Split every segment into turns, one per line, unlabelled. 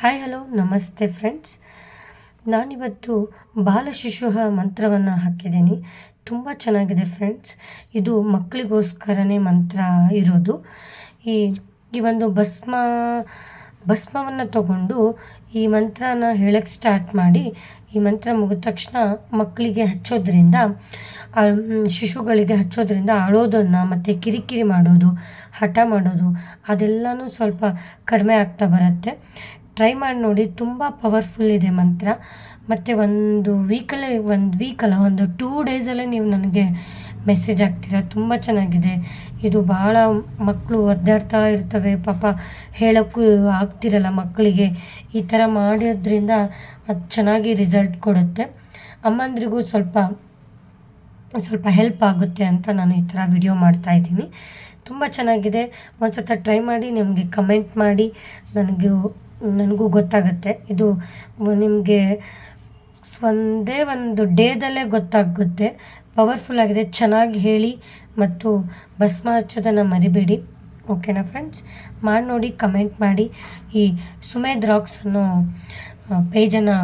Hi hello ನಮಸ್ತೆ friends. ನಾನಿವತ್ತು ಬಾಲಶಿಶುಹ ಮಂತ್ರವನ್ನು ಹಾಕಿದ್ದೀನಿ. ತುಂಬ ಚೆನ್ನಾಗಿದೆ ಫ್ರೆಂಡ್ಸ್. ಇದು ಮಕ್ಕಳಿಗೋಸ್ಕರನೇ ಮಂತ್ರ ಇರೋದು. ಈ ಈ ಒಂದು ಭಸ್ಮವನ್ನು ತಗೊಂಡು ಈ ಮಂತ್ರನ ಹೇಳಕ್ಕೆ ಸ್ಟಾರ್ಟ್ ಮಾಡಿ, ಈ ಮಂತ್ರ ಮುಗಿದ ತಕ್ಷಣ ಮಕ್ಕಳಿಗೆ ಹಚ್ಚೋದ್ರಿಂದ, ಶಿಶುಗಳಿಗೆ ಹಚ್ಚೋದ್ರಿಂದ ಅಳೋದನ್ನು ಮತ್ತು ಕಿರಿಕಿರಿ ಮಾಡೋದು, ಹಠ ಮಾಡೋದು ಅದೆಲ್ಲನೂ ಸ್ವಲ್ಪ ಕಡಿಮೆ ಆಗ್ತಾ ಬರುತ್ತೆ. ಟ್ರೈ ಮಾಡಿ ನೋಡಿ, ತುಂಬ ಪವರ್ಫುಲ್ ಇದೆ ಮಂತ್ರ. ಮತ್ತು ಒಂದು ವೀಕಲ್ಲ, ಒಂದು 2 ಡೇಸಲ್ಲೇ ನೀವು ನನಗೆ ಮೆಸೇಜ್ ಹಾಕ್ತೀರ. ತುಂಬ ಚೆನ್ನಾಗಿದೆ ಇದು. ಭಾಳ ಮಕ್ಕಳು ಒದ್ದಾಡ್ತಾ ಇರ್ತವೆ ಪಾಪ, ಹೇಳೋಕ್ಕೂ ಆಗ್ತಿರಲ್ಲ ಮಕ್ಕಳಿಗೆ. ಈ ಥರ ಮಾಡೋದ್ರಿಂದ ಅದು ಚೆನ್ನಾಗಿ ರಿಸಲ್ಟ್ ಕೊಡುತ್ತೆ. ಅಮ್ಮಂದ್ರಿಗೂ ಸ್ವಲ್ಪ ಹೆಲ್ಪ್ ಆಗುತ್ತೆ ಅಂತ ನಾನು ಈ ಥರ ವಿಡಿಯೋ ಮಾಡ್ತಾಯಿದ್ದೀನಿ. ತುಂಬ ಚೆನ್ನಾಗಿದೆ. ಒಂದು ಸಲ ಟ್ರೈ ಮಾಡಿ ನಿಮಗೆ ಕಮೆಂಟ್ ಮಾಡಿ. ನನಗೂ ಗೊತ್ತಾಗುತ್ತೆ. ಇದು ನಿಮಗೆ ಒಂದೇ ಒಂದು ಡೇದಲ್ಲೇ ಗೊತ್ತಾಗುತ್ತೆ. ಪವರ್ಫುಲ್ ಆಗಿದೆ. ಚೆನ್ನಾಗಿ ಹೇಳಿ ಮತ್ತು ಭಸ್ಮ ಹಚ್ಚೋದನ್ನು ಮರಿಬೇಡಿ. ಓಕೆನಾ ಫ್ರೆಂಡ್ಸ್? ಮಾಡಿ ನೋಡಿ, ಕಮೆಂಟ್ ಮಾಡಿ. ಈ ಸುಮೇಧ್ ರಾಕ್ಸ್ ಅನ್ನೋ ಪೇಜನ್ನು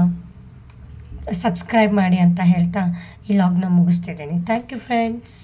ಸಬ್ಸ್ಕ್ರೈಬ್ ಮಾಡಿ ಅಂತ ಹೇಳ್ತಾ ಈ ಲಾಗ್ನ ಮುಗಿಸ್ತಿದ್ದೀನಿ. Thank you friends.